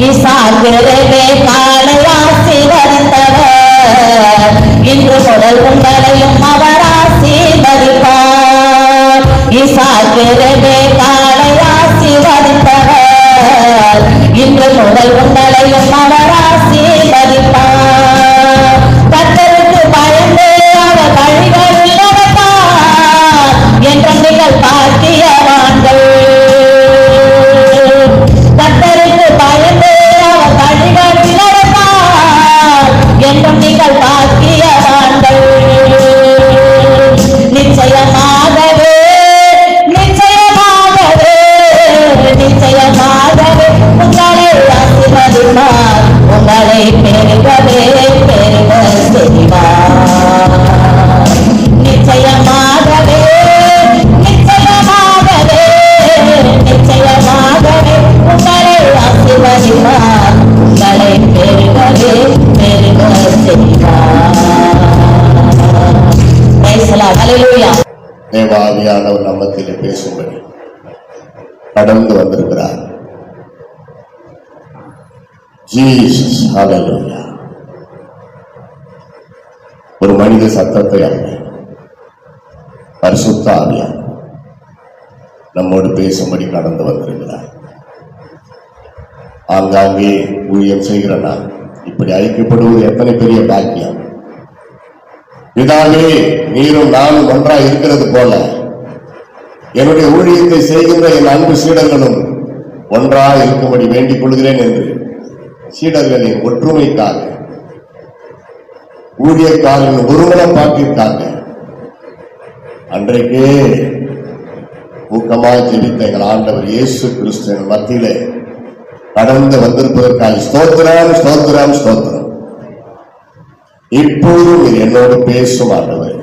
இசாக்கிரவே காலை ஆசீர்வதித்தவர் இன்று முதல் உங்களையும் அவர் ஆசீர்வதிப்பார். இசாக்கிரவே காலை ஆசீர்வதித்தவர் இன்று முதல் உங்களையும் அவர் ஆசீர்வதிப்பார். கர்த்தருக்கு பயந்து அவர் வழிகளில் நடந்தார் என்றும் நீங்கள் பாக்கியவான்கள். கர்த்தருக்கு பயந்து அவர் வழிகளில் நடந்தார் என்றும் நீங்கள் பாக்கியவான்கள். நிச்சயமாகவே நிச்சயமாகவே நிச்சயமாகவே உங்களை ஆசீர்வதிப்பார். உங்களை பெருகவே பெருக செய்வார். நிச்சயமாகவே நிச்சயமாகவே நிச்சயமாகவே உங்களை ஆசீர்வதிப்பார். உங்களை பெருகவே பெருக செய்வார். ஹல்லேலூயா. தேவாவியானவர் நம்மத்திலே பேசும்படி கடந்து வந்திருக்கிறார். ஜீசஸ் ஹல்லேலூயா. ஒரு மனித சத்தத்தை அல்ல, பரிசுத்த ஆவியானவர் நம்மோடு பேசும்படி கடந்து வந்திருக்கிறார். ஆங்காங்கே ஊழியம் செய்கிற நான் இப்படி ஐக்கியப்படுவது எத்தனை பெரிய பாக்கியம். பிதாவே, நீரும் நானும் ஒன்றாய் இருக்கிறது போல என்னுடைய ஊழியத்தை செய்கின்ற என் அன்பு சீடர்களும் ஒன்றாய் இருக்கும்படி வேண்டிக் கொள்கிறேன் என்று சீடர்களின் ஒற்றுமைக்காக, ஊழியக்காரர்களின் ஒருமனப்பாட்டிற்காக அன்றைக்கே ஊக்கமாக ஜெபித்த எங்கள் ஆண்டவர் இயேசு கிறிஸ்து மத்தியிலே கடந்து வந்திருப்பதற்காக ஸ்தோத்திரம் ஸ்தோத்திரம் ஸ்தோத்திரம். இப்போதும் நீர் என்னோடு பேசும் ஆண்டவர்,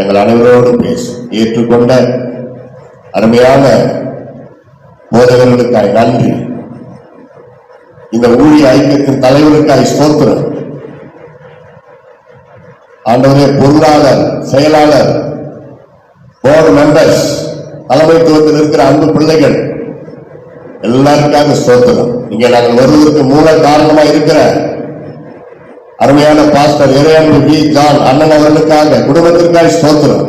எங்கள் அனைவரோடும் பேசும். ஏற்றுக்கொண்ட அருமையான போதகர்களுக்காய் நன்றி. இந்த ஊழிய ஐக்கியத்தின் தலைவருக்காய் ஸ்தோத்திரம். ஆண்டவரே, பொருளாளர், செயலாளர், போர்டு மெம்பர்ஸ், தலைமைத்துவத்தில் இருக்கிற அன்பு பிள்ளைகள் எல்லாருக்காக ஸ்தோத்திரம். இங்கே நாங்கள் வருவதற்கு மூல காரணமாக இருக்கிற அருமையான பாஸ்டர் இறையன்பு வி. ஜான் அண்ணன் அவர்களுக்காக, குடும்பத்திற்காக ஸ்தோத்திரம்.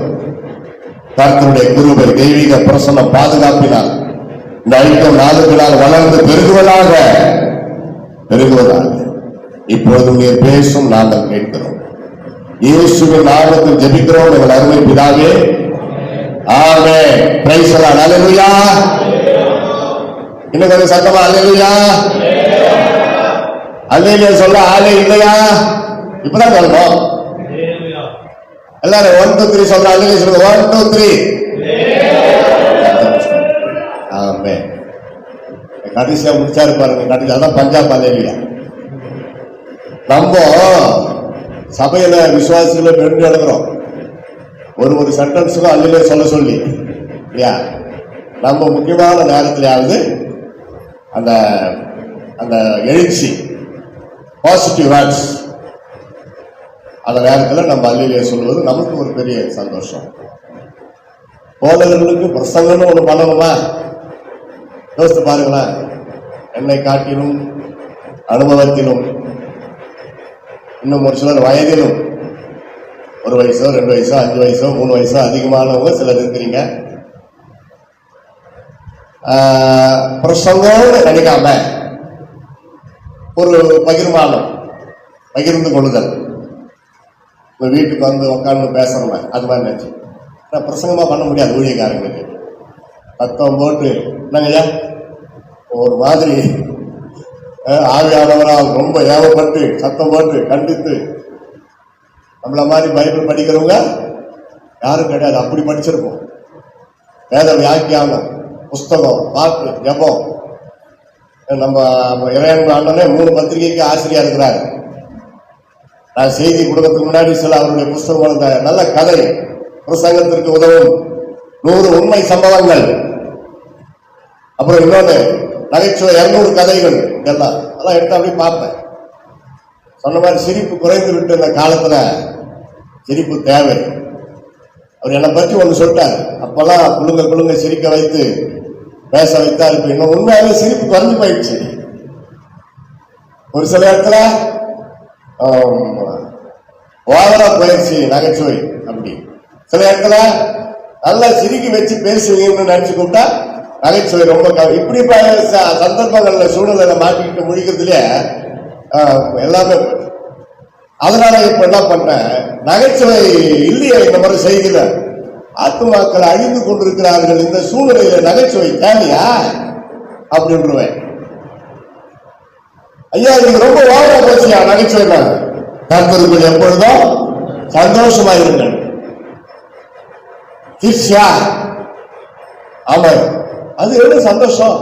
கர்த்தருடைய கிருபை, தெய்வீக பிரசன்னம், பாதுகாப்பினால் இந்த ஐக்கியம் நாளுக்கு நாள் வளர்ந்து பெருகுவதாக பெருகுவதாக. இப்பொழுதும் நீர் பேசும், நாங்கள் கேட்கிறோம். இயேசுவின் நாமத்தில் ஜெபிக்கிறோம் எங்கள் அருமை பிதாவே, ஆமென். Praise the Lord. ஹல்லேலூயா. இன்னும் கொஞ்சம் சத்தமா ஹல்லேலூயா. அல்லேலூயா சொல்ல ஆளே இல்லையா? இப்பதான் சொல்லணும். எல்லாரும் 1 2 3 சொல்ற அல்லேலூயா சொல்லுங்க. 1 2 3. ஆமென். கடைசியா முடிச்சாரு பாருங்க. கடைசி அதான் பஞ்சாப் அல்லேலூயா. நம்ம சபையில விசுவாசிகளை பெருண்டு எடுக்கிறோம். ஒரு சென்டென்ஸுக்கும் அல்லேலூயா சொல்ல சொல்லி இல்லையா? நம்ம முக்கியமான நேரத்திலேயாவது அந்த அந்த எழுச்சி, பாசிட்டிவ் வேர்ட்ஸ், அந்த நேரத்தில் நம்ம அல்லேலூயா சொல்வது நமக்கு ஒரு பெரிய சந்தோஷம். போதகர்களுக்கு பிரசங்கம்னு ஒன்று பண்ணணுமா? யோசித்து பாருங்களேன். என்னை காட்டிலும் அனுபவத்திலும், இன்னும் ஒரு சிலர் வயதிலும், 1 வயசோ 2 வயசோ 5 வயசோ 3 வயசோ அதிகமானவங்க சிலர் இருக்கிறீங்க. பிரசங்கம்னு நினைக்காம ஒரு பகிர்மானம், பகிர்ந்து கொள்ளுதல், உங்க வீட்டுக்கு வந்து உட்காந்து பேசணுமே அது மாதிரி நினைச்சு பிரசங்கமா பண்ண முடியாது. ஊழியக்காரங்களுக்கு சத்தம் போட்டு என்னங்கய்யா ஒரு மாதிரி ஆவியானவரால் ரொம்ப ஏவப்பட்டு சத்தம் போட்டு கண்டித்து நம்மள மாதிரி பைபிள் படிக்கிறவங்க யாரும் கிடையாது. அப்படி படிச்சிருப்போம். வேத வியாக்கியானம், புஸ்தகம், பாட்டு, ஜபம். நம்ம இறையன்பு அண்ணனே 3 பத்திரிகைக்கு ஆசிரியா இருக்கிறார். நான் செய்தி கொடுக்கறதுக்கு முன்னாடி சில அவருடைய புஸ்தகம், நல்ல கதை, பிரசங்கத்திற்கு உதவும் 100 உண்மை சம்பவங்கள், அப்புறம் இன்னொன்று நகைச்சுவை 200 கதைகள், இதெல்லாம் அதெல்லாம் எடுத்து அப்படி பார்ப்பேன். சொன்ன மாதிரி சிரிப்பு குறைந்து விட்டு இந்த காலத்துல சிரிப்பு தேவை. அவர் என்னை பற்றி ஒன்று சொல்லிட்டார். அப்பெல்லாம் குழுங்க சிரிக்க வைத்து பேச வைத்தா இருக்கு. இன்னும் உண்மையாவே சிரிப்பு குறைஞ்சு போயிடுச்சு. ஒரு சில இடத்துல ஓவரா போயிடுச்சு நகைச்சுவை. அப்படி சில இடத்துல நல்லா சிரிக்கி வச்சு பேசுவீங்கன்னு நினைச்சு கூப்பிட்டா நகைச்சுவை ரொம்ப இப்படி சந்தர்ப்பங்கள்ல சூழ்நிலை மாட்டிக்கிட்டு முடிக்கிறதுல எல்லாமே. அதனால இப்ப என்ன பண்றேன், நகைச்சுவை இல்லையா இந்த மாதிரி செய்கிற ஆத்துமாக்கள் அழிந்து கொண்டிருக்கிறார்கள், இந்த சூழ்நிலையில நகைச்சுவை தேவையா அப்படின்றுவேன். ஐயா நீங்க ரொம்ப ஓவரா பேசியா நகைச்சுவை. கர்த்தருக்குள் எப்பொழுதும் சந்தோஷமாயிருங்கள். ஆமா, அது என்ன சந்தோஷம்?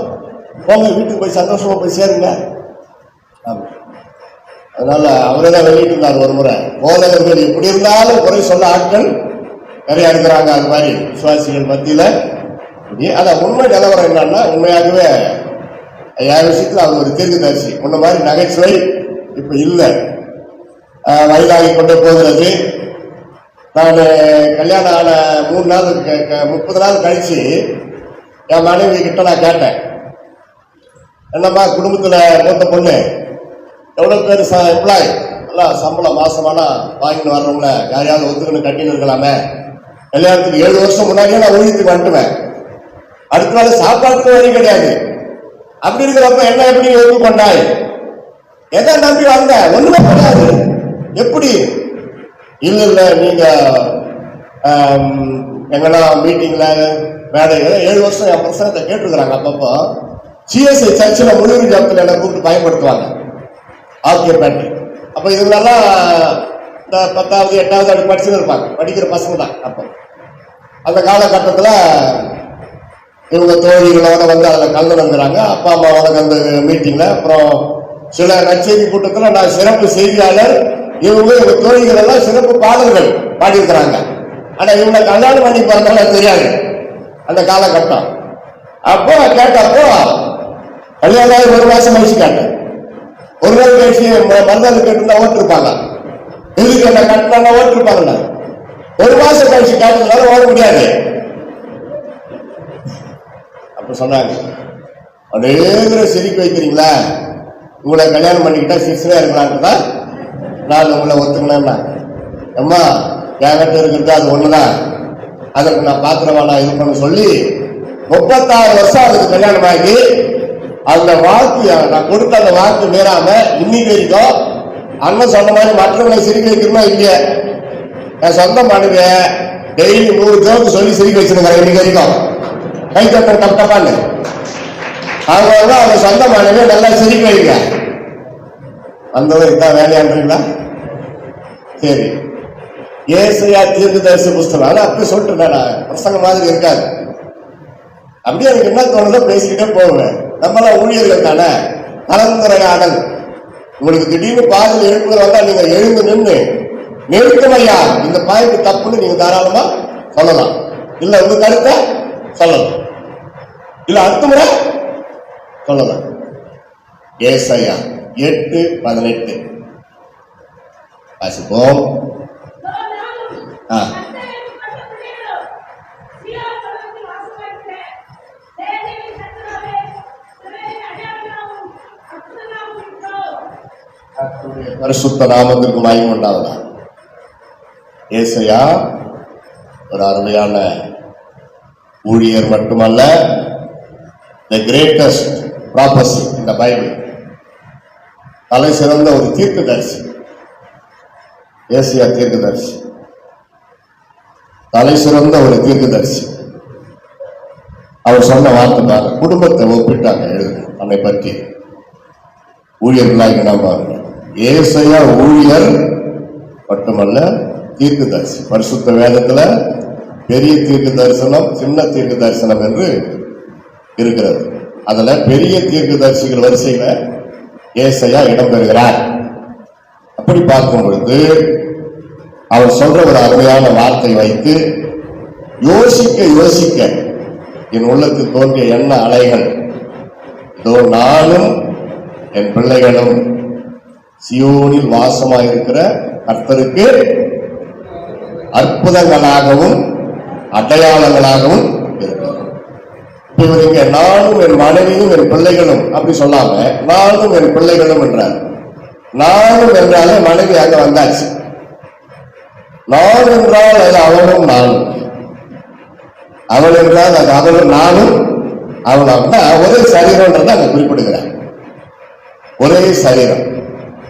போங்க வீட்டுக்கு போய் சந்தோஷமா போய் சேருங்க. அதனால அவரே தான் வெளியிட்டு இருந்தார் ஒரு முறை, போதகர்கள் எப்படி இருந்தாலும் குறை சொல்ல ஆட்கள் நிறைய இருக்கிறாங்க. அது மாதிரி விசுவாசிகள் மத்தியில. அதான் உண்மை நிலவரம் என்னன்னா, உண்மையாகவே என் விஷயத்துல அவர் ஒரு தீர்க்கதரிசி. முன்ன மாதிரி நகைச்சுவை இப்ப இல்லை. வயதாகி கொண்டே போகிறது. நான் கல்யாணம் ஆன 3 நாள் 30 நாள் கழிச்சு என் மனைவி கிட்ட நான் கேட்டேன், என்னம்மா குடும்பத்துல மூத்த பொண்ணு எவ்வளவு பேர் எம்ப்ளாய் எல்லாம் சம்பளம் மாசமானா வாங்கிட்டு வர்றவங்கள யாரையாவது ஒத்துக்கணும் கட்டின்னு இருக்கலாமே. கல்யாணத்துக்கு 7 வருஷம் முன்னாடியே நான் ஊழியத்துக்கு வந்துட்டுவேன். அடுத்த நாள் சாப்பாட்டுக்கு வழி கிடையாது. அப்படி இருக்கிறப்ப என்ன எப்படி ஒத்துக்கொண்டாய்? எதை நம்பி வந்த? ஒண்ணுமே கிடையாது. எப்படி? இல்ல நீங்க எங்கன்னா மீட்டிங்ல வேலை 7 வருஷம் என் பிரசனத்தை கேட்டுருக்குறாங்க. அப்பப்போ சிஎஸ்ஐ சர்ச்சில் முழுவீடு ஜபத்தில் என்ன கூப்பிட்டு பயன்படுத்துவாங்க ஆக்கியப்பேட்டை. அப்ப இதுலலாம் இந்த 10வது 8வது அப்படி படிச்சுன்னு இருப்பாங்க, படிக்கிற பசங்க தான். அப்போ அந்த காலகட்டத்தில் இவங்க தோழிகளோட வந்து அதில் கலந்துறாங்க. அப்பா அம்மாவோட அந்த மீட்டிங்ல. அப்புறம் சில நற்செய்தி கூட்டத்தில் நான் சிறப்பு செய்தியாளர், இவங்க தோழிகள் எல்லாம் சிறப்பு பாடல்கள் பாடியிருக்கிறாங்க. ஆனா இவங்க கல்யாணம் பண்ணி பிறந்தால தெரியாது அந்த காலகட்டம். அப்போ கேட்டப்போ கல்யாணம் 1 மாசம் கழிச்சு கேட்டேன். ஒரு நாள் கழிச்சு மருந்தாள் கேட்டு ஓட்டிருப்பாங்க. இதுக்கு என்ன கட்டினா ஓட்டிருப்பாங்க. 1 மாசம் கழிச்சு கேட்டதுனால ஓட முடியாது. அப்ப சொன்னாங்க, அதே சிரிக்க வைக்கிறீங்களா? உங்களை கல்யாணம் பண்ணிக்கிட்டா சிரிச்சா இருக்கலான்ட்டு தான் நான் உங்களை ஒத்துக்கணும்னா. அம்மா என்கிட்ட இருக்கிறது அது ஒண்ணுதான், அதற்கு நான் பாத்திரவானா இருப்பேன்னு சொல்லி 36 வருஷம் அதுக்கு கல்யாணம் ஆகி அந்த வாக்கு நான் கொடுத்த அந்த வாக்கு மீறாம இன்னைக்கு வரைக்கும் அண்ணன் சொன்ன மாதிரி மற்றவங்களை சிரிக்க வைக்கணுமா இல்லையா? நான் சொந்த பண்ணுவேன். டெய்லி 100 ஜோக்கு சொல்லி சிரிக்க வச்சிருக்கிறேன் இன்னைக்கு வரைக்கும். கை தட்ட தப்பான்னு அவங்க அவங்க சொந்த மனைவியை நல்லா சிரிக்க வைங்க. அந்த இதான் வேலையான்றீங்களா? சரி, ஏசையா தீர்க்கதரிசி புஸ்தகம் அதை அப்படி சொல்லிட்டு பிரசங்க மாதிரி இருக்காது. அப்படியே எனக்கு என்ன தோணுதோ பேசிக்கிட்டே போவேன். நம்மளாம் ஊழியர்கள் தானே, கலந்துரையாடல். உங்களுக்கு திடீர்னு பாதையில் எழுப்புதல் வந்தா நீங்க எழுந்து நின்று நிறுத்தமையா இந்த பாய்ப்பு தப்புன்னு நீங்க தாராளமா சொல்லலாம். இல்ல உங்க கருத்தை சொல்லலாம், இல்ல அடுத்த முறை சொல்லலாம். ஏசாயா 8:18 வாசிப்போம். பரிசுத்த நாமத்திற்கு மகிமை உண்டாவதா. ஏசாயா ஒரு அருமையான ஊழியர் மட்டுமல்ல, தி கிரேட்டஸ்ட் ப்ராபசி இந்த பைபிள். தலை சிறந்த ஒரு தீர்க்கதரிசி ஏசாயா தீர்க்கதரிசி, தலை சிறந்த ஒரு தீர்க்கதரிசி. அவர் சொன்ன வார்த்தை பாருங்க, குடும்பத்தை ஒப்பிட்டாங்க எழுது தன்னை பற்றி. ஊழியர்களாக பாருங்க, ஏசாயா ஊழியர் மட்டுமல்ல தீர்க்கதரிசி. பரிசுத்த வேதத்துல பெரிய தீர்க்க தரிசனம், சின்ன தீர்க்க தரிசனம் என்று இருக்கிறது. அதுல பெரிய தீர்க்க தரிசிகள் வரிசையில ஏசாயா இடம்பெறுகிறார். அப்படி பார்க்கும் பொழுது அவர் சொல்ற ஒரு அருமையான வார்த்தை வைத்து யோசிக்க யோசிக்க என் உள்ளத்தில் தோன்றிய எண்ண அலைகள், இதோ நானும் என் பிள்ளைகளும் சியோனில் வாசமாயிருக்கிற கர்த்தருக்கு அற்புதங்களாகவும் அடையாளங்களாகவும் இருக்கிறது. நானும் என் மனைவியும் என் பிள்ளைகளும் அப்படி சொல்லாம நானும் என் பிள்ளைகளும் என்றார். நானும் என்றாலே மனைவி அங்க வந்தாச்சு. நான் என்றால் அது அவனும் நானும், அவள் என்றால் அது அவளும் நானும் அவளும் தான் ஒரே சரீரம்ன்றத அங்க குறிப்பிடுகிறார். ஒரே சரீரம்.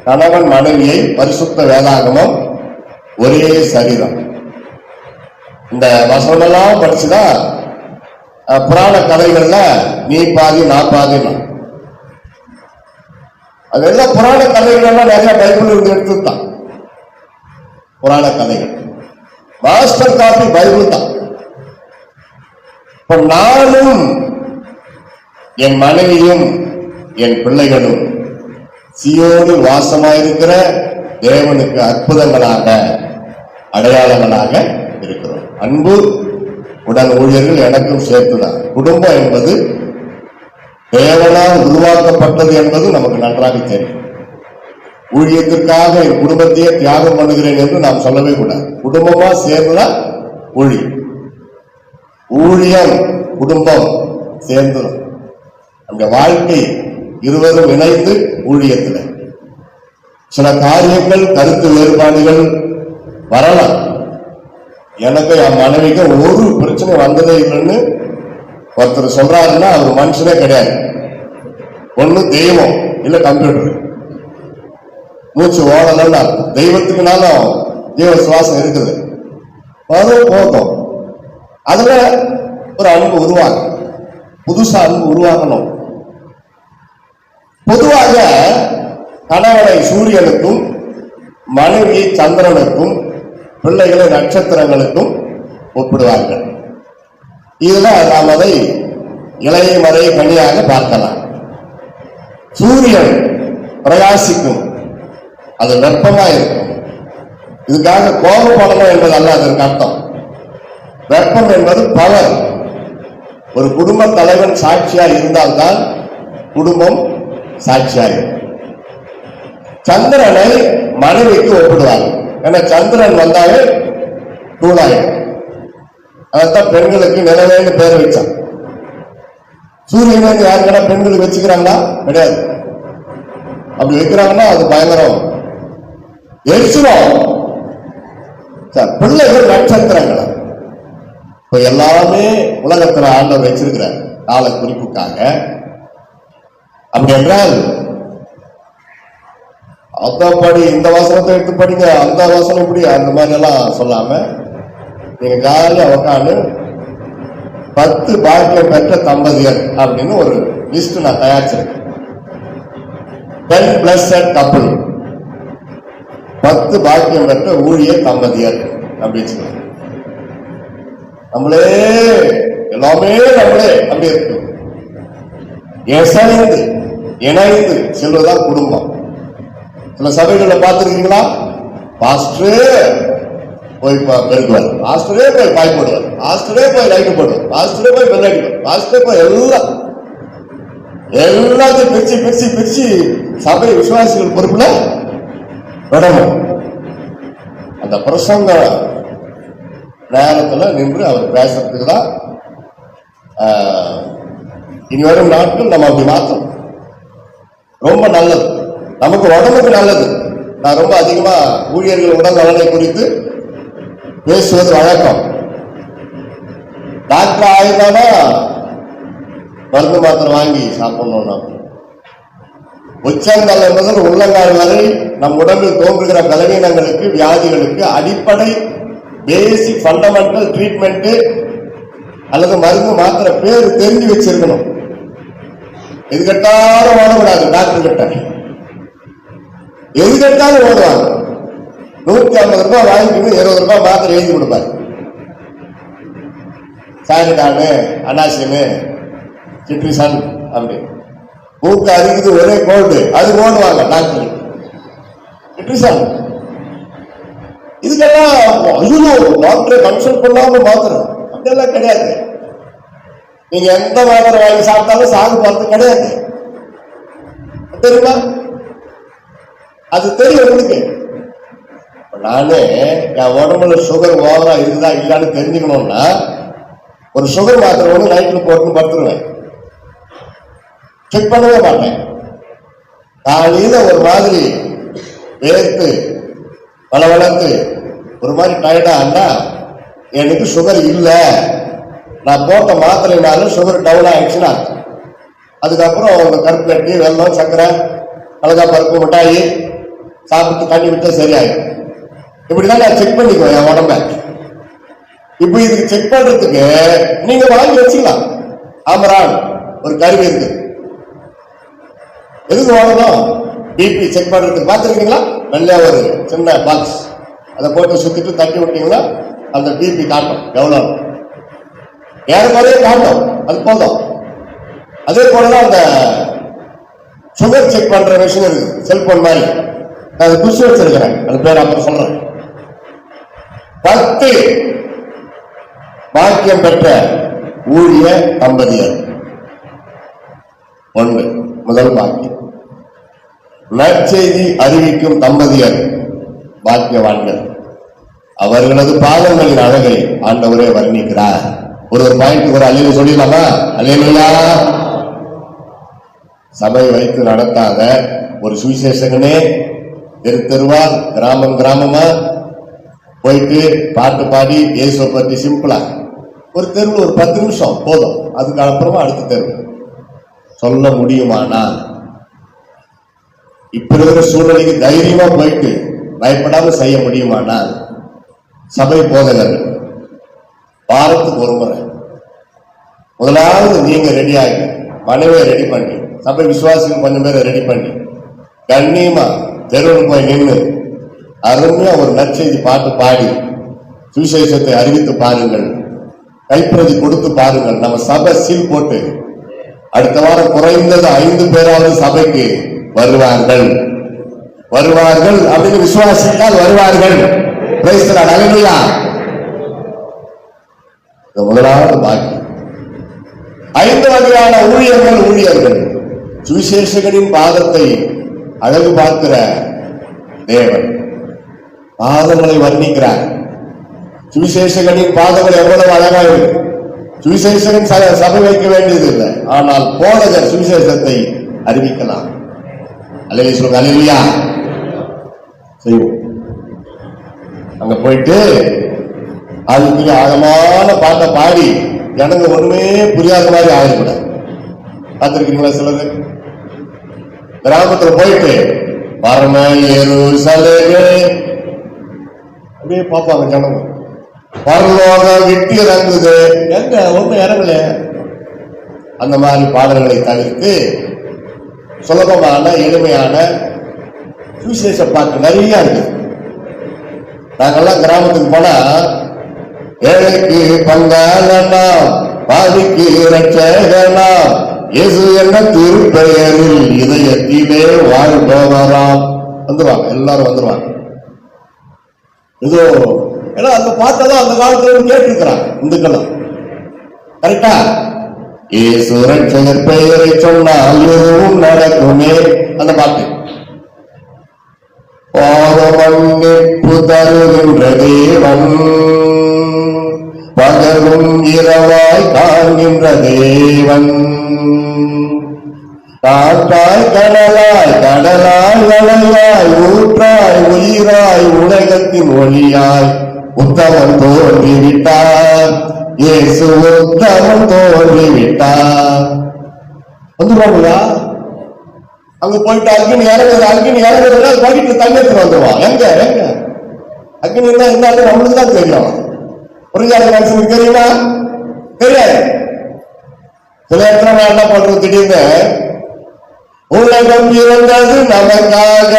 கணவன் மனைவியை பரிசுத்த வேதாகமம் ஒரே சரீரம். இந்த வசனமெல்லாம் படிச்சுதான் புராண கதைகள்ல நீ பாதி நான் பாதி, அதெல்லாம் புராண கதைகள் எல்லாம் நிறைய பைபிள் இருந்து எடுத்துதான். புராண கதைகள் மாஸ்டர் காப்பி பைபிள் தான். இப்ப நானும் என் மனைவியும் என் பிள்ளைகளும் சீயோனில் வாசமாயிருக்கிற தேவனுக்கு அற்புதங்களாக அடையாளங்களாக இருக்கிறோம். அன்பு உடன் ஊழியர்கள் எனக்கும் சேர்த்துதான். குடும்பம் என்பது தேவனால் உருவாக்கப்பட்டது என்பது நமக்கு நன்றாக தெரியும். ஊழியத்திற்காக என் குடும்பத்தையே தியாகம் பண்ணுகிறேன் என்று நாம் சொல்லவே கூடாது. குடும்பமா சேர்ந்தா ஊழியம், ஊழியம் குடும்பம் சேர்ந்து அந்த வாழ்க்கை இருவரும் இணைந்து ஊழியத்தில் சில காரியங்கள் கருத்து வேறுபாடுகள் வரலாம். எனக்கு என் மனைவிக்கு ஒரு பிரச்சனை வந்ததே இல்லைன்னு ஒருத்தர் சொல்றாருன்னா அவர் மனுஷனே கிடையாது. ஒண்ணு தெய்வம் இல்ல கம்ப்யூட்டர். மூச்சு ஓடலன்னா தெய்வத்துக்குனாலும் ஜீவ சுவாசம் இருக்குது, போதும். அதுல ஒரு அன்பு உருவாகும், புதுசா அன்பு உருவாக்கணும். பொதுவாக கணவனை சூரியனுக்கும் மனைவியை சந்திரனுக்கும் பிள்ளைகளை நட்சத்திரங்களுக்கும் ஒப்பிடுவார்கள். இதுல நாம் அதை இளைய மறை கனியாக பார்க்கலாம். சூரியன் பிரகாசிக்கும், அது வெப்பமா இருக்கும். இதுக்காக கோபப்படணும் என்பது அல்ல அதற்கு அர்த்தம். வெப்பம் என்பது பவர். ஒரு குடும்ப தலைவன் சாட்சியா இருந்தால்தான் குடும்பம் சாட்சியாகும். சந்திரனை மனைவிக்கு ஒப்பிடுவாங்க. ஏன்னா சந்திரன் வந்தாலே தூளாயிடும். அதான் பெண்களுக்கு நிலவேன்னு பேர் வச்சான். சூரியன் யாருக்கா பெண்களுக்கு வச்சுக்கிறாங்களா? கிடையாது. அப்படி வைக்கிறாங்கன்னா அது பயங்கரம், எரிச்சிரும். பிள்ளைகள் நட்சத்திரங்கள். இப்ப எல்லாமே உலகத்துல ஆண்டவர் வச்சிருக்கிறார் கால குறிப்புக்காக. அப்படி என்றால் அந்த படி இந்த வசனத்தை எடுத்து படிங்க, அந்த வசனம் இப்படி அந்த மாதிரி எல்லாம் சொல்லாம நீங்க ஜாலியா உட்காந்து 10 பாக்கியம் பெற்ற தம்பதியர் அப்படின்னு ஒரு லிஸ்ட் நான் தயாரிச்சிருக்கேன். 10 blessed couple, 10 பாக்கியம் பெற்ற ஊழிய தம்பதியர் அப்படின்னு சொல்லுவாங்க. நம்மளே எல்லாமே நம்மளே அப்படி இருக்கு. இணைந்து செல்வதான் குடும்பம். சில சபைகளை பார்த்துருக்கீங்களா? பாஸ்டரே போய் பெருக்குவார், பாஸ்டரே போய் பாய் போடுவார், பாஸ்டரே போய் லைட்டு போடுவார், பாஸ்டரே போய் பெல் அடிப்பார், பாஸ்டரே போய் எல்லாத்தையும் பிரிச்சு சபை விசுவாசிகள் பொறுப்புல விடணும். அந்த பிரசங்க நேரத்துல நின்று அவர் பேசுறதுக்கு தான் இனி வரும் நாட்கள் நம்ம அப்படி மாற்றணும். ரொம்ப நல்லது, நமக்கு உடம்புக்கு நல்லது. நான் ரொம்ப அதிகமா ஊழியர்கள் உடல் நலனை குறித்து பேசுவது வழக்கம். டாக்டர் ஆயிருந்தானா மருந்து மாத்திரை வாங்கி சாப்பிடணும். உச்சந்தலை முதல் உள்ளங்கால் வரை நம் உடம்பில் தோன்றுகிற பலவீனங்களுக்கு, வியாதிகளுக்கு அடிப்படை பேசிக் ஃபண்டமெண்டல் ட்ரீட்மெண்ட் அல்லது மருந்து மாத்திரை பேர் தெரிஞ்சு வச்சிருக்கணும். எது கட்டாலும் ஓடக்கூடாது. டாக்டர் கிட்ட எது கட்டாலும் ஓடுவாங்க. 150 ரூபாய் வாங்கிட்டு 20 ரூபாய் மாத்திரை எழுதி கொடுப்பாரு. சாரிடானு, அனாசினு, சிட்ரிசன் அப்படி. மூக்கு அரிக்குது ஒரே கோல்டு, அது ஓடுவாங்க டாக்டர். சிட்ரிசன் இதுக்கெல்லாம் ஐயோ டாக்டரை கன்சல்ட் பண்ணாம மாத்திரை அப்படியெல்லாம் கிடையாது. நீங்க எந்த மாத்திரை வாங்கி சாப்பிட்டாலும் சாகு பார்த்து கிடையாது. தெரியுமா? அது தெரியும் உங்களுக்கு. நானே என் உடம்புல சுகர் ஓவரா இருக்குதா இல்லைன்னு தெரிஞ்சுக்கணும்னா ஒரு சுகர் மாத்திரை ஒன்று நைட்ல போட்டு படுத்துருவேன். செக் பண்ணவே மாட்டேன். காலையில ஒரு மாதிரி வேர்த்து வளவளத்து ஒரு மாதிரி டயர்டா ஆண்டா எனக்கு சுகர் இல்லை, நான் போட்ட மாத்திரைனாலும் சுகர் டவுன் ஆயிடுச்சுன்னா அதுக்கப்புறம் உங்க கருப்பட்டி வெல்லம் சர்க்கரை மிளகா பருப்பு மிட்டாயி சாப்பிட்டு தண்ணி விட்டா சரியாயிடும். இப்படிதான் நான் செக் பண்ணிக்குவேன் என் உடம்ப. இப்ப இதுக்கு செக் பண்றதுக்கு நீங்க வாங்கி வச்சுக்கலாம். ஆமரான் ஒரு கருவி இருக்கு. எதுக்கு வாங்கணும்? பிபி செக் பண்றதுக்கு பார்த்துருக்கீங்களா? நல்ல ஒரு சின்ன பாக்ஸ், அதை போட்டு சுத்திட்டு தட்டி விட்டீங்கன்னா அந்த பிபி காட்டும் எவ்வளவு ஏறக்குறைய காட்டும். அது போதும். அதே போலதான் அந்த சுகர் செக் பண்ற மிஷின் இருக்கு, செல்போன் மாதிரி. அது புஷ் வச்சிருக்கிறேன், அது பேர் அப்புறம் சொல்றேன். 10 பாக்கியம் பெற்ற ஊழிய தம்பதியர். 1 முதல் பாக்கியம். நற்செய்தி அறிவிக்கும் தம்பதியர் பாக்கியவான்கள். அவர்களது பாதங்களின் அழகை ஆண்டவரே வர்ணிக்கிறார். ஒரு பாயிண்ட் ஒரு அல்லேலூயா சொல்லிடலாமா? அல்லேலூயா. சபை வைத்து நடத்தாத ஒரு சுவிசேஷகனே தெரு தெருவா கிராமம் கிராமமா போயிட்டு பாட்டு பாடி இயேசுவை பத்தி சிம்பிளா ஒரு தெருவில் ஒரு 10 நிமிஷம் போதும். அதுக்கு அப்புறமா அடுத்த தெரு சொல்ல முடியுமானா? இப்ப இருக்கிற சூழ்நிலைக்கு தைரியமா போயிட்டு பயப்படாம செய்ய முடியுமானா? சபை போதகர்கள் வாரத்துக்கு ஒரு முறை முதலாவது நீங்க ரெடி ஆகி மனைவியை ரெடி பண்ணி சபை விசுவாசிகள் கொஞ்சம் பேரை ரெடி பண்ணி கண்ணியமா தெருவில் போய் நின்று அருமையா ஒரு நற்செய்தி பாட்டு பாடி சுவிசேஷத்தை அறிவித்து பாருங்கள். கைப்பிரதி கொடுத்து பாருங்கள். நம்ம சபை சீல் போட்டு அடுத்த வாரம் குறைந்தது 5 பேராவது சபைக்கு வருவார்கள் அப்படின்னு விசுவாசித்தால் வருவார்கள். அல்லேலூயா. முதலாவது பாக்கி. 5 வகையான ஊழியர்கள் சுவிசேஷகனின் பாதத்தை அழகு பார்க்கிற தேவன் பாதங்களை வர்ணிக்கிறார். சுவிசேஷகனின் பாதங்கள் எவ்வளவு அழகாக இருக்கு. சுவிசேஷகன் சபை வைக்க வேண்டியது இல்லை, ஆனால் போதகர் சுவிசேஷத்தை அறிவிக்கலாம். அல்லேலூயா. செய்வோம். அங்க போயிட்டு அதுக்கு ஆழமான பாட்டை பாடி ஜனங்க ஒண்ணுமே புரியாத மாதிரி ஆகிடக்கூடாது. பார்த்திருக்கீங்களா? சிலது கிராமத்துல போயிட்டு பரம எருசலேமே அப்படியே பார்ப்பாங்க ஜனங்க. பரலோக விட்டு இறங்குது, எங்க ஒண்ணு இறங்கல. அந்த மாதிரி பாடல்களை தவிர்த்து சுலபமான எளிமையான சுவிசேஷ பாட்டு நிறைய இருக்கு. நாங்கெல்லாம் கிராமத்துக்கு போனா ஏழைக்கு பங்காளனா பாதிக்கு இரட்சகனா இயேசு என்ற திருப்பெயரில் இதயத்திலே வாழ்பவராம் வந்துருவாங்க. எல்லாரும் வந்துருவாங்க. இதோ ஏன்னா அந்த பாட்டதான் அந்த காலத்துல கேட்டிருக்கிறாங்க இந்துக்களும். கரெக்டா? இயேசு இரட்சகர் பெயரை சொன்னால் எதுவும் நடக்குமே அந்த பாட்டு. பாவமன்னிப்பு தருகின்ற தேவன், பகலும் இரவாய் காண்கின்ற தேவன், காற்றாய் கடலாய் கடலாய் அலையாய் ஊற்றாய் உயிராய் உலகத்தின் ஒளியாய் உத்தமன் தோன்றிவிட்டார். இயேசு உத்தமன் தோன்றிவிட்டார். வந்துருவாங்களா? அங்க போயிட்டு அக்னி இறங்குறதுனா போயிட்டு தங்கத்துக்கு வந்துருவான். எங்க அக்னி இருந்தாலும் நம்மளுக்கு தான் தெரியும். புரிஞ்சாத மனுஷனுக்கு தெரியுமா? தெரியாது. சில இடத்துல நான் என்ன பண்றது, திடீர்னு உலகம் பிறந்தது நமக்காக,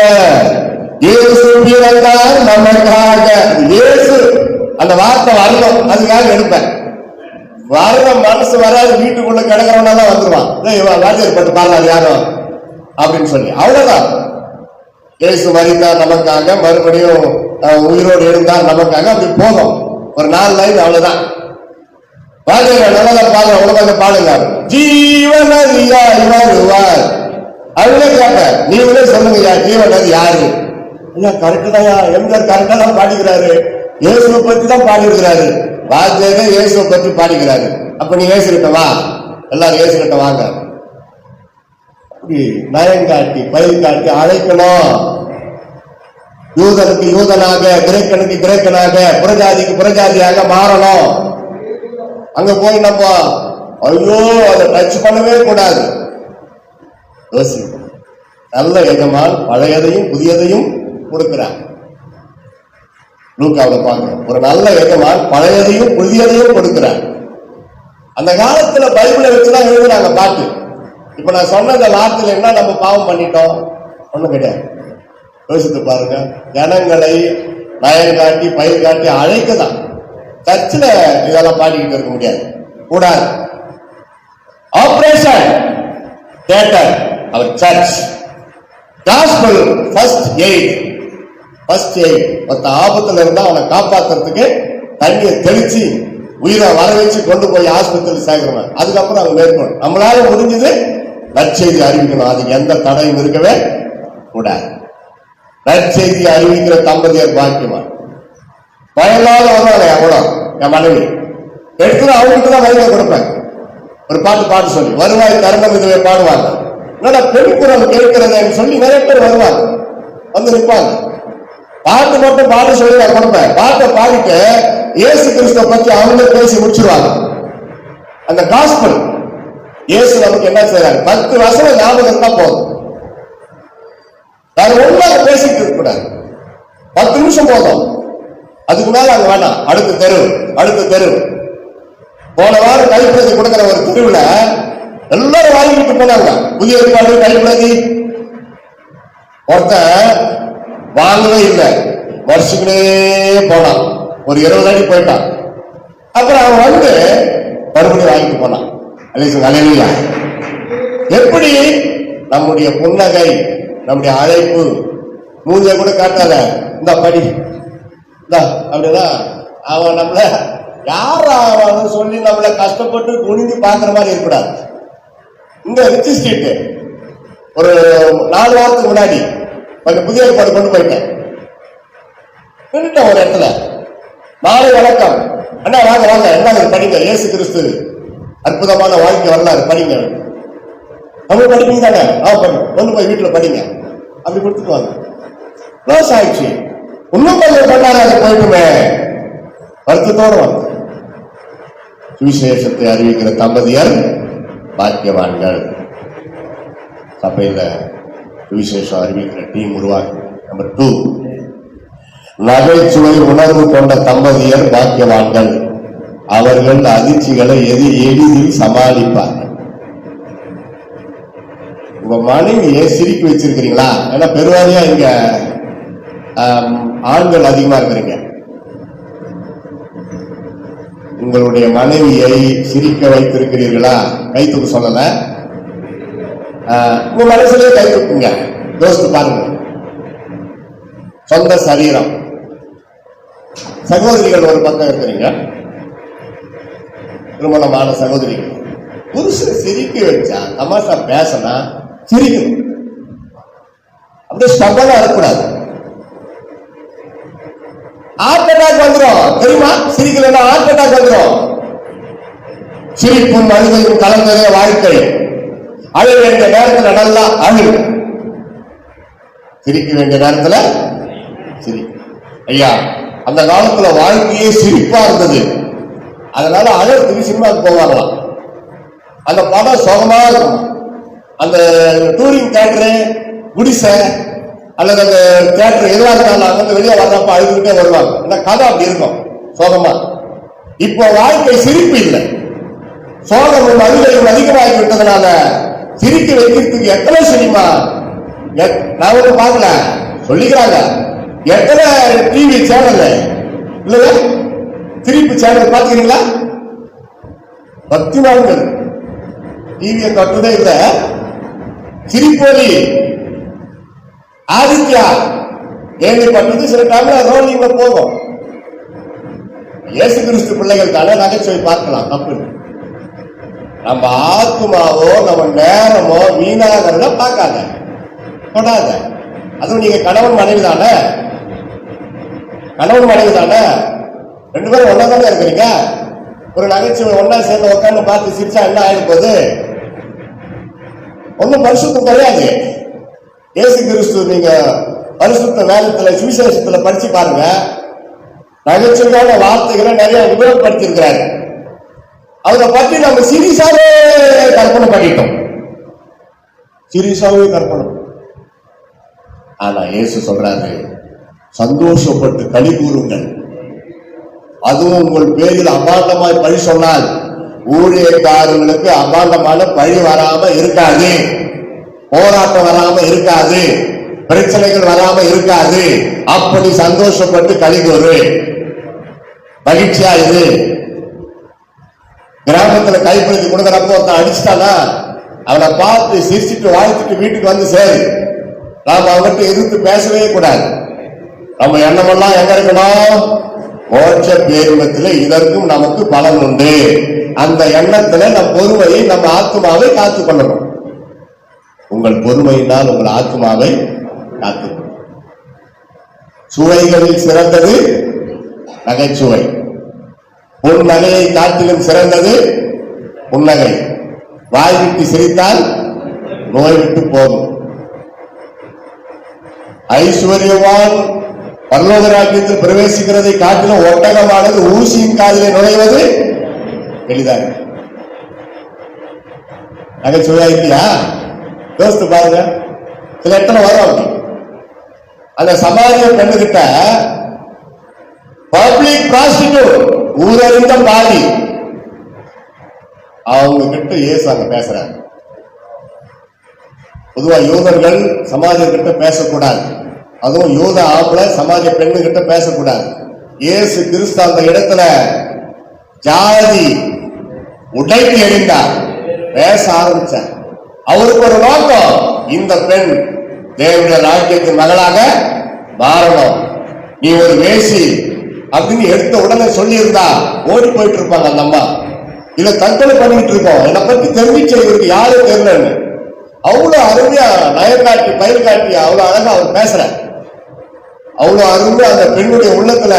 இயேசு பிறந்தார் நமக்காக. இயேசு அந்த வார்த்தை வரணும், அதுக்காக எடுப்பேன். வர்ற மனசு வராது, வீட்டுக்குள்ள கிடக்கிறவனா தான் வந்துருவான். வாத்தியார் பட்டு பாருங்க யாரும் அப்படின்னு சொல்லி. அவ்வளவுதான். இயேசு மரித்தார் நமக்காக, மறுபடியும் உயிரோடு எழுந்தார் நமக்காக. அப்படி போதும். ஒரு 4 லைன் அவ்வளவுதான். வாத்தியார் நல்லதா பாருங்க, உலக பாடுங்க. ஜீவனதியாய் வருவார். அவங்களே கேட்ட, நீங்களே சொல்லுங்க ஜீவனதி யாரு? கரெக்டு தான். எம்ஜிஆர் கரெக்டா தான் பாடிக்கிறாரு. இயேசுவை பத்தி தான் பாடிக்கிறாரு. வாத்தியாரே இயேசுவை பத்தி பாடிக்கிறாரு. அப்ப நீ இயேசுகிட்ட வா, எல்லாரும் இயேசுகிட்ட வாங்க. அப்படி நயம் காட்டி பயிர் காட்டி அழைக்கணும். யூதனுக்கு யூதனாக, கிரேக்கனுக்கு கிரேக்கனாக, புறஜாதிக்கு புறஜாதியாக மாறணும். அங்க போய் நம்ம ஐயோ அதை டச் பண்ணவே கூடாது. யோசிப்போம். நல்ல எஜமான் பழையதையும் புதியதையும் கொடுக்கிறார். லூக்காவில் பார்க்கிறோம். ஒரு நல்ல எஜமான் பழையதையும் புதியதையும் கொடுக்கிறார். அந்த காலத்துல பைபிளை வச்சுதான் எழுதுறாங்க பாட்டு. இப்ப நான் சொன்ன இந்த வார்த்தையில என்ன நம்ம பாவம் பண்ணிட்டோம்? ஒண்ணும் கிடையாது. யோசித்து பாருங்க. ஜனங்களை நயன் காட்டி பயிர் காட்டி அழைக்கதான். சர்ச்சில் இதெல்லாம் பாடிக்கிட்டு இருக்க முடியாது, கூடாது. ஆபரேஷன் தியேட்டர் அவர் சர்ச். Gospel first eight. ஒருத்த ஆபத்துல இருந்தா அவனை காப்பாத்துறதுக்கு தண்ணியை தெளிச்சு உயிரை வர வச்சு கொண்டு போய் ஆஸ்பத்திரி சேர்க்கிறவன். அதுக்கப்புறம் அவங்க மேற்கொள்ளும். நம்மளால முடிஞ்சது நற்செய்தி அறிவிக்கணும். அதுக்கு எந்த தடையும் இருக்கவே கூடாது. நற்செய்தி அறிவிக்கிற தம்பதியர் பாக்கியவான். பயனால வருவாங்க. எவ்வளோ என் மனைவி எடுத்து அவங்களுக்கு தான் வயதை கொடுப்பேன். ஒரு பாட்டு சொல்லி வருவாய் தர்மம் இதுவே பாடுவாங்க. என்னடா பெண் குரல் கேட்கிறதுன்னு சொல்லி நிறைய பேர் வருவாங்க, வந்து நிற்பாங்க. பாட்டு மட்டும் பாட சொல்லி நான் கொடுப்பேன். பாட்டை பாடிட்டு இயேசு கிறிஸ்துவை பற்றி அவங்களே பேசி முடிச்சிருவாங்க. அந்த காஸ்பல் இயேசு நமக்கு என்ன செய்யறாரு? 10 வருஷம் ஞாபகம் தான் போதும். வேற ஒன்றாக பேசிட்டு இருக்க கூடாது. 10 நிமிஷம் போதும். அதுக்கு மேல அங்க வேண்டாம். அடுத்த தெரு. போன வாரம் கைப்பிரதி கொடுக்கிற ஒரு தெருவுல எல்லாரும் வாங்கிட்டு போனாங்க. புதிய ஏற்பாடு கைப்பிரதி. ஒருத்தன் வாங்கவே இல்லை, வருஷங்களே போனான். ஒரு 20 அடி போயிட்டான். அப்புறம் அவன் வந்து மறுபடியும் வாங்கிட்டு போனான். அலையில எப்படி நம்முடைய புன்னகை, நம்முடைய அழைப்பு, மூஞ்ச கூட காட்டாத, இந்த படி இந்த அப்படின்னா அவன் நம்மள யார் அவன் சொல்லி நம்மள கஷ்டப்பட்டு குனிஞ்சு பாக்குற மாதிரி இருக்கக்கூடாது. இந்த ரிச்சி ஸ்ட்ரீட் ஒரு 4 வாரத்துக்கு முன்னாடி கொஞ்சம் புதிய ஏற்பாடு கொண்டு போயிட்டேன். ஒரு இடத்துல மாலை வணக்கம், அண்ணா வாங்க வாங்க என்ன படிங்க, இயேசு கிறிஸ்து அற்புதமான வாழ்க்கை வரலாறு படிங்க. அவங்க படிப்பீங்க தானே? கொண்டு போய் வீட்டுல படிங்க. அப்படி கொடுத்துட்டு வாங்க. க்ளோஸ் ஆயிடுச்சு. இன்னும் கொஞ்சம் பண்ணாத போயிட்டுமே வருத்தத்தோடு வந்து சுவிசேஷத்தை அறிவிக்கிற தம்பதியர் பாக்கியவான்கள். சபையில சுவிசேஷம் அறிவிக்கிற டீம் உருவாக்கு. நம்பர் 2, நகைச்சுவை உணர்வு கொண்ட தம்பதியர் பாக்கியவான்கள். அவர்கள் அதிர்ச்சிகளை எளிதில் சமாளிப்பார்கள். உங்க மனைவியை சிரிக்க வச்சிருக்கிறீங்களா? ஏன்னா பெருவாரியா இங்க ஆண்கள் அதிகமா இருக்கிறீங்க. உங்களுடைய மனைவியை சிரிக்க வைத்திருக்கிறீர்களா? கை தூக்க சொல்லல, உங்க மனசுலயே கை தூக்குங்க. யோசித்து பாருங்க. சொந்த சரீரம். சகோதரிகள் ஒரு பக்கம் இருக்கிறீங்க, திருமணமான சகோதரிகள். புருஷன் சிரிக்க வச்சா, தமாஷா பேசினா சிரிக்கணும். அப்படியே ஸ்டபனா இருக்கக்கூடாது. ஹார்ட் அட்டாக் வந்துடும் தெரியுமா? சிரிக்கலன்னா ஹார்ட் அட்டாக் வந்துடும். சிரிப்பும் அழுகையும் கலந்ததே வாழ்க்கை. அழ வேண்டிய நேரத்தில் நல்லா அழு, சிரிக்க வேண்டிய நேரத்தில் சிரி. ஐயா, அந்த காலத்துல வாழ்க்கையே சிரிப்பா இருந்தது. அதனால அழகு சினிமாவுக்கு போவாங்களாம். அந்த படம் சுகமா இருக்கும். அந்த டூரிங் தியேட்டரு, குடிசை அல்லது அந்த தியேட்டர் எதுவாக இருந்தாலும் அங்கிருந்து வெளியே வர்றப்ப அழுதுகிட்டே வருவாங்க. இந்த கதை அப்படி இருக்கும் சோகமா. இப்போ வாழ்க்கை சிரிப்பு இல்லை, சோகமும் அழுகையும் அதிகமாகி விட்டதுனால சிரிக்க வைக்கிறதுக்கு எத்தனை சினிமா நான் ஒன்றும் பார்க்கல சொல்லிக்கிறாங்க. எத்தனை டிவி சேனல் இல்ல, சிரிப்பு சேனல் பார்த்துக்கிறீங்களா? 10 நாட்கள் டிவியை கட்டுறதே இல்லை. சிரிப்பொலி ஆதித்யா கேள்விப்பட்டது சில டைம்ல ரோலிங்ல போகும். இயேசு கிறிஸ்து பிள்ளைகள் தானே நகைச்சுவை பார்க்கலாம், தப்பு. நம்ம ஆத்மாவோ நம்ம நேரமோ வீணாகிறத பார்க்காத, கொடாத. அதுவும் நீங்க கணவன் மனைவி தானே, கணவன் மனைவி தானே, 2 பேரும் ஒன்னா தானே இருக்கிறீங்க. ஒரு நகைச்சுவை ஒன்னா சேர்ந்து உட்காந்து பார்த்து சிரிச்சா என்ன ஆயிடும் போது? ஒன்னும் பரிசுத்தம் கிடையாது. இயேசு கிறிஸ்து நீங்க பரிசுத்த வேதத்துல சுவிசேஷத்துல படிச்சு பாருங்க. நகைச்சுவையான வார்த்தைகளை நிறைய உபயோகப்படுத்தியிருக்கிறாரு. அதை பற்றி நம்ம சீரியஸாவே கற்பனை பண்ணிட்டோம். சீரியஸாவே கற்பனை. ஆனா இயேசு சொல்றாரு, சந்தோஷப்பட்டு களி கூறுங்கள், அதுவும் உங்கள் பேரில் அபாண்டமாய் பழி சொன்னால் ஊழியக்காரர்களுக்கு அபாண்டமான பழி வராம இருக்காது, போராட்டம் வராம இருக்காது, பிரச்சனைகள் வராம இருக்காது. அப்படி சந்தோஷப்பட்டு களி கூறு, மகிழ்ச்சியா இது. கிராமத்துல கைப்பிடித்து கொடுக்குறப்போ ஒருத்தன் அடிச்சுட்டானா அவனை பார்த்து சிரிச்சுட்டு வாழ்த்துட்டு வீட்டுக்கு வந்து சேரு. நாம் அவன்கிட்ட எதிர்த்து பேசவே கூடாது. நம்ம எண்ணமெல்லாம் எங்க இருக்கணும்? மோட்ச பேருலத்தில் இதற்கும் நமக்கு பலன் உண்டு. அந்த எண்ணத்துல நம் பொறுமையை, நம்ம ஆத்மாவை காத்துக் கொள்ளணும். உங்கள் பொறுமையினால் உங்கள் ஆத்மாவை காத்துக்கொள்ளும். சுவைகளில் சிறந்தது நகைச்சுவை, புன்னகையை காட்டிலும் சிறந்தது புன்னகை. வாய் விட்டு சிரித்தால் நோய் விட்டு போகும். ஐஸ்வர்யவான் பரலோக ராஜ்யத்தில் பிரவேசிக்கிறதை காட்டிலும் ஒட்டகமானது ஊசியின் காதிலே நுழைவது எளிதாக. நகைச்சுவையா இல்லையா? யோசித்து பாருங்க. சில எத்தனை வரும் அப்படி. அந்த சமாரிய பெண்ணுகிட்ட பப்ளிக் ப்ராஸ்டிடியூட், ஊரறிந்த பாதி, அவங்க கிட்ட இயேசு அங்க பேசுறாங்க. பொதுவா யூதர்கள் சமாஜத்திட்ட பேசக்கூடாது, அதுவும் யூத ஆம்பளை சமாஜ பெண்ணு கிட்ட பேசக்கூடாது. இயேசு கிறிஸ்து அந்த இடத்துல ஜாதி உடைத்து எறிந்தார், பேச ஆரம்பிச்சார். அவருக்கு ஒரு நோக்கம், இந்த பெண் தேவனுடைய ராஜ்யத்தின் மகளாக மாறணும், நீ ஒரு வேசி அப்படின்னு எடுத்த உடனே சொல்லி இருந்தா ஓடி போயிட்டு இருப்பாங்க அந்த அம்மா. இதை தற்கொலை பண்ணிட்டு இருக்கோம், என்னை பத்தி தெரிவிச்ச இவருக்கு யாரும் தெரியலன்னு. அவ்வளவு அருமையா நயர் காட்டி பயிர் காட்டி அவ்வளவு அழகா அவர் பேசுற. அவ்வளவு அருமையா அந்த பெண்ணுடைய உள்ளத்துல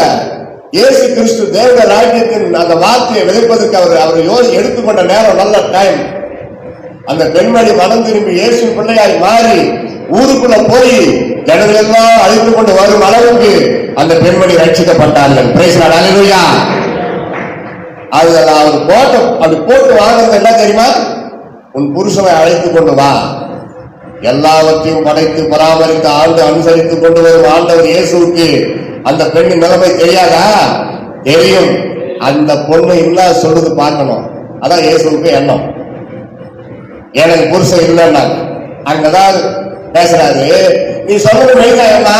இயேசு கிறிஸ்து தேவ ராஜ்யத்தின் அந்த வார்த்தையை விதைப்பதற்கு அவர் எடுத்துக்கொண்ட நேரம், நல்ல டைம். அந்த பெண்மணி மனம் திரும்பி இயேசு பிள்ளையாய் மாறி ஊருக்குள்ள போய் ஜனங்கள் எல்லாம் அழைத்து கொண்டு வரும் அளவுக்கு அந்த பெண்மணி ரட்சிக்கப்பட்டார்கள். பிரைஸ் தி லார்ட், ஹல்லேலூயா. அது அவர் போட்டு அப்படி போட்டு வாங்குறது என்ன தெரியுமா? உன் புருஷனை அழைத்து கொண்டு வா, எல்லாவற்றையும் படைத்து பராமரித்து ஆண்டு அனுசரித்துக் கொண்டு வரும் ஆண்டவர் இயேசுவுக்கு அந்த பெண்ணின் நிலைமை தெரியாதா? தெரியும். அந்த பொண்ணு இல்ல சொல்லுது பார்க்கணும். அதான் இயேசுவுக்கு எண்ணம். எனக்கு புருஷன் இல்லைன்னா அங்கதான் பேசுறாரு. நீ சொல்றது மெய்தாயம்மா,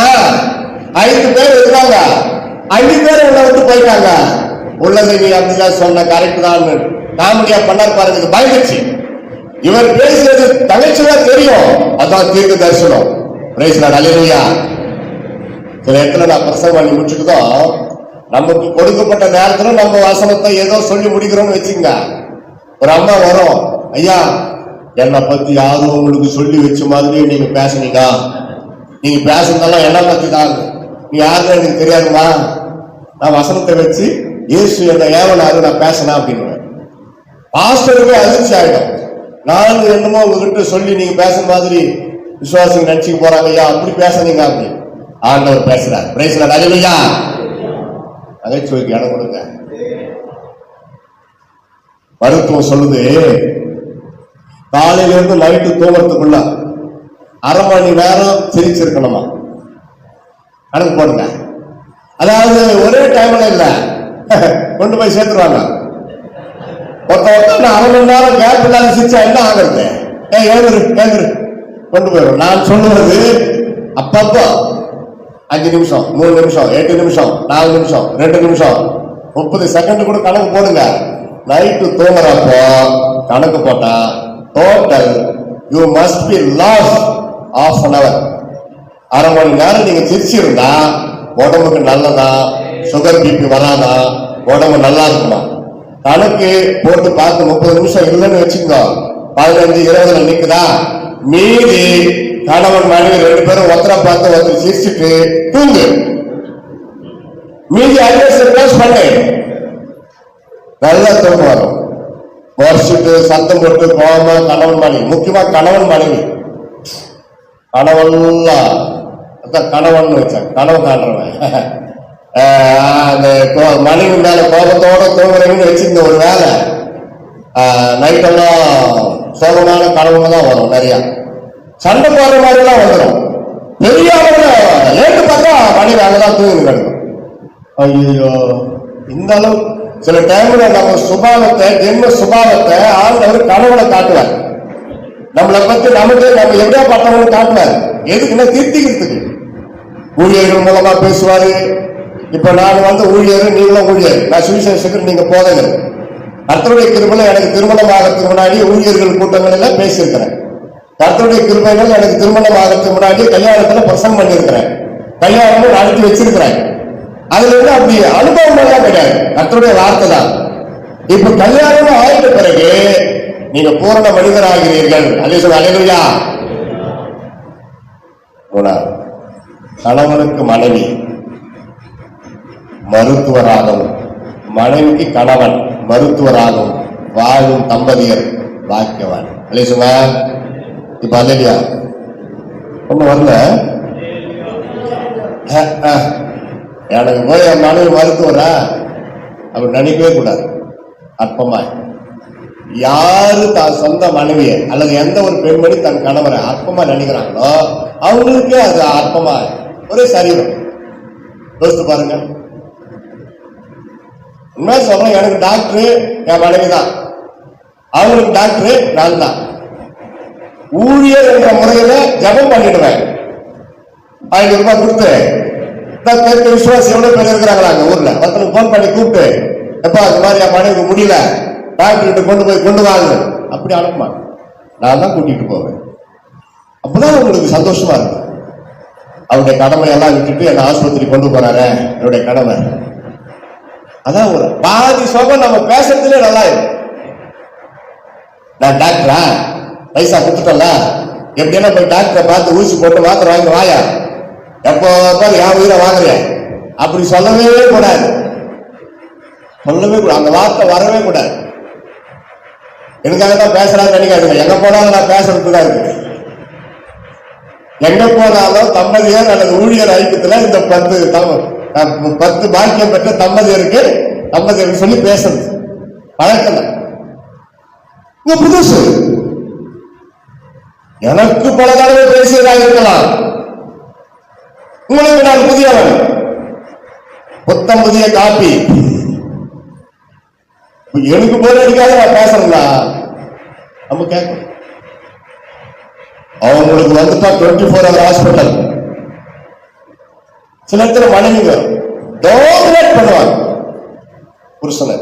5 பேர் இருக்காங்க, 5 பேர் உள்ள விட்டு போயிட்டாங்க. உள்ளதை நீ அப்படிதான் சொன்ன, கரெக்ட் தான். காமெடியா பண்ணார் பாருங்க, பயந்துச்சு. இவர் பேசுறது தகச்சுவா தெரியும், அதான் தீர்க்க தரிசனம். பிரைஸ் தி லார்ட், ஹல்லேலூயா. சில இடத்துல நான் பிரசங்கம் பண்ணி முடிச்சுக்கிட்டோம், நமக்கு கொடுக்கப்பட்ட நேரத்துல நம்ம வசனத்தை ஏதோ சொல்லி முடிக்கிறோம்னு வச்சுங்க. ஒரு அம்மா வரும், ஐயா என்னை பத்தி யாரும் உங்களுக்கு சொல்லி வச்ச மாதிரி நீங்க பேசுனீங்க, நீங்க பேசுனதெல்லாம் என்ன பத்தி தான், நீ யாருன்னு எனக்கு தெரியாதுமா, நான் வசனத்தை வச்சு இயேசு என்ன ஏவனாரு நான் பேசினேன் அப்படின்னு. பாஸ்டருக்கு அதிர்ச்சி ஆயிடும். நான் என்னமோ உங்ககிட்ட சொல்லி நீங்க பேசுற மாதிரி விசுவாசிங்க நினைச்சுக்க போறாங்க, ஐயா அப்படி பேசுனீங்க அப்படி. ஆண்டவர் பேசுறார். பிரைஸ் தி லார்ட், ஹல்லேலூயா. நகைச்சுவைக்கு இடம் கொடுங்க. மருத்துவம் சொல்லுது, காலையில இருந்து நைட்டு தூங்குறதுக்குள்ள 1/2 மணி நேரம் சிரிச்சிருக்கணுமா. கணக்கு போடுங்க. அதாவது ஒரே டைம்ல இல்ல, கொண்டு போய் சேர்த்துருவாங்க. ஒருத்தர் 1/2 மணி நேரம் கேப் இல்லாத சிரிச்சா என்ன ஆகுறது? ஏந்திரு கொண்டு போயிடும். நான் சொல்லுவது அப்பப்போ 5 நிமிஷம், 3 நிமிஷம், 8 நிமிஷம், 4 நிமிஷம், 2 நிமிஷம், 30 செகண்ட் கூட கணக்கு போடுங்க. நைட்டு தூங்குறப்போ கணக்கு போட்டா total you must be last ½ an hour. 1/2 மணி நேரம் நீங்க சிரிச்சிருந்தா உடம்புக்கு நல்லதா, சுகர் பிபி வராதா, உடம்பு நல்லா இருக்குமா. கணக்கு போட்டு பார்த்து 30 நிமிஷம் இல்லைன்னு வச்சுக்கோ, 15, 20 நிக்குதா, மீதி கணவன் மனைவி 2 பேரும் ஒருத்தரை பார்த்து ஒருத்தர் சிரிச்சுட்டு தூங்கு. மீதி அட்ரஸ் பண்ணு, நல்லா தூக்கம் வரும். வருஷத்து சத்தம் போட்டு கோபமா கணவன் மனைவி, முக்கியமா கணவன் மனைவி, கணவன்லாம் அதான் கணவன் வச்சேன், கனவு காண்றவன். அந்த மனைவி மேல கோபத்தோட தூங்குறவங்க வச்சிருந்த ஒரு வேலை நைட்டெல்லாம் சோகமான கனவுங்க தான் வரும். நிறைய சண்டை போடுற மாதிரி எல்லாம் வந்துடும். பெரிய ஏட்டு பார்த்தா மனைவி அங்கதான் தூங்கி கிடக்கும். ஐயோ, இந்த அளவு சில டைம்ல நம்ம சுபாவத்தை, ஜென்ம சுபாவத்தை ஆண்டவர் கனவுல காட்டுவார். நம்மளை பத்தி நமக்கு நம்ம எப்படியா பட்டவங்க காட்டுவார். எதுக்குன்னா திருத்திக்கிறதுக்கு. ஊழியர்கள் மூலமா பேசுவாரு. இப்ப நான் ஊழியர், நீங்களும் ஊழியர், நான் சுவிசேஷத்துக்கு நீங்க போதகர். கர்த்தருடைய கிருபையில எனக்கு திருமணம் ஆகிறதுக்கு முன்னாடி ஊழியர்கள் கூட்டங்களில பேசியிருக்கிறேன். கர்த்தருடைய கிருபையில எனக்கு திருமணம் ஆகிறதுக்கு முன்னாடி கல்யாணத்துல பிரசங்கம் பண்ணியிருக்கிறேன். கல்யாணமும் நடத்தி வச்சிருக்கிறேன். அதுல இருந்து அப்படி அனுபவம் எல்லாம் கிடையாது, கர்த்தருடைய வார்த்தை தான். இப்ப கல்யாணம் ஆயிட்ட பிறகு நீங்க பூரண மனிதராகிறீர்கள். அல்லேலூயா. கணவனுக்கு மனைவி மருத்துவராகவும், மனைவிக்கு கணவன் மருத்துவராகவும் வாழும் தம்பதியர் வாக்கியவான். அல்லேலூயா. இப்ப அல்லேலூயா ஒண்ணு வரல. எனக்கு போய் என் மனைவி மருத்துவரா அப்படி நினைக்கவே கூடாது. அற்பமா யாரு தான் சொந்த மனைவியை அல்லது எந்த ஒரு பெண்மணி தன் கணவரை அற்பமா நினைக்கிறாங்களோ அவங்களுக்கே அது அற்பமா ஒரே சரீரம். யோசித்து பாருங்க. உண்மையா சொல்றேன், எனக்கு டாக்டரு என் மனைவி தான், அவங்களுக்கு டாக்டரு நான் தான். ஊழியர் என்ற முறையில ஜபம் பண்ணிடுவேன். 500 ரூபாய் கொடுத்து விசுவாசி எவ்வளவு பேர் இருக்கிறாங்களா அங்க ஊர்ல, ஒருத்தனுக்கு போன் பண்ணி கூப்பிட்டு, எப்பா அது மாதிரி என் மனைவி முடியல, டாக்டர்கிட்ட கொண்டு வாங்க அப்படி அனுப்புமா. நான் தான் கூட்டிட்டு போவேன். அப்பதான் உங்களுக்கு சந்தோஷமா இருக்கும். அவருடைய கடமை எல்லாம் விட்டுட்டு என்ன ஆஸ்பத்திரி கொண்டு போறாரு என்னுடைய கடமை. அதான் ஒரு பாதி சோகம் நம்ம பேசுறதுலே நல்லா இருக்கும். நான் டாக்டரா பைசா கொடுத்துட்டல, எப்படின்னா போய் டாக்டரை பார்த்து ஊசி போட்டு மாத்திரை வாங்கி வாயா, எப்போ என் உயிரை வாங்குறேன் அப்படி சொல்லவே கூடாது. சொல்லவே கூடாது, அந்த வார்த்தை வரவே கூடாது. எனக்காக தான் பேசுறான்னு நினைக்காதுங்க. எங்க போனாலும் நான் பேசுறதுதான் இருக்கு. எங்க போனாலும் தம்பதியர் அல்லது ஊழியர் ஐக்கியத்துல இந்த 10 பாக்கியம் பெற்ற தம்பதியருக்கு சொல்லி பேசுறது பழக்கம். புதுசு எனக்கு பல தடவை பேசியதாக இருக்கலாம். உங்களுக்கு நான் புதியவன், புத்தம் புதிய காப்பி. எனக்கு போல அடிக்காத நான் பேசுறேன்னா நம்ம கேட்கணும். அவங்களுக்கு வந்துட்டா 24 hour ஹாஸ்பிட்டல். சில இடத்துல மனைவிங்க டோமினேட் பண்ணுவாங்க புருஷனை.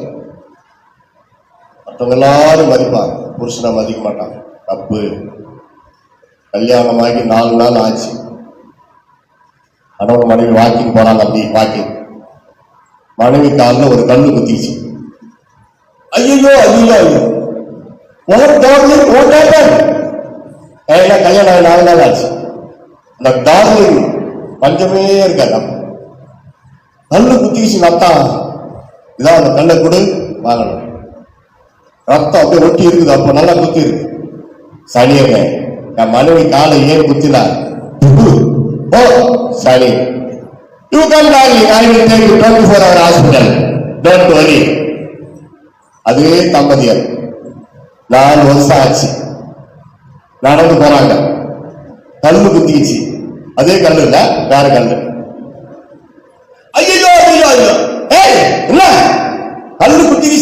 மற்றவங்க எல்லாரும் மதிப்பாங்க, புருஷனை மதிக்க மாட்டாங்க. தப்பு. கல்யாணமாகி 4 நாள் ஆச்சு, கணவன் மனைவி வாக்கிங் போறாங்க. அப்படி வாக்கிங், மனைவி காலில் ஒரு கல்லு குத்திச்சு. ஐயோ ஐயோ ஐயோ, கல்யாணம் 4 நாள் ஆச்சு. அந்த டார்லிங் பஞ்சமே இருக்காது. கல்லு குத்திச்சு, ரத்தம். இதான் அந்த கல்லை கொடு வாங்கணும். ரத்தம் அப்படியே ஒட்டி இருக்குது. அப்ப நல்லா குத்தி இருக்கு. சனியங்க என் மனைவி காலை ஏன் குத்தினா? ஓ சரி, you come darling, I will take you 24 hour hospital, don't worry. அதே தம்பதியர் 4 வருஷம் ஆச்சு, நடந்து போறாங்க. கல்லு குத்திச்சு. அதே கல்லு இல்ல, வேற கல்லு. ஐயோ ஐயோ ஐயோ, ஏய் இல்ல கல்லு குத்திச்சு.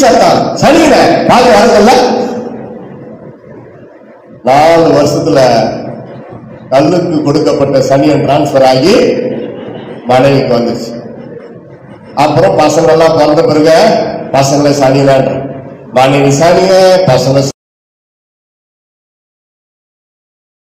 சனியில பாக்க வரல. 4 வருஷத்துல கல்லுக்கு கொடுக்கப்பட்ட சனியன் டிரான்ஸ்பர் ஆகி மனைவிக்கு வந்துச்சு. அப்புறம் பசங்க எல்லாம் பிறந்த பிறகு பசங்களை சனிதான், மனைவி சனிய, பசங்க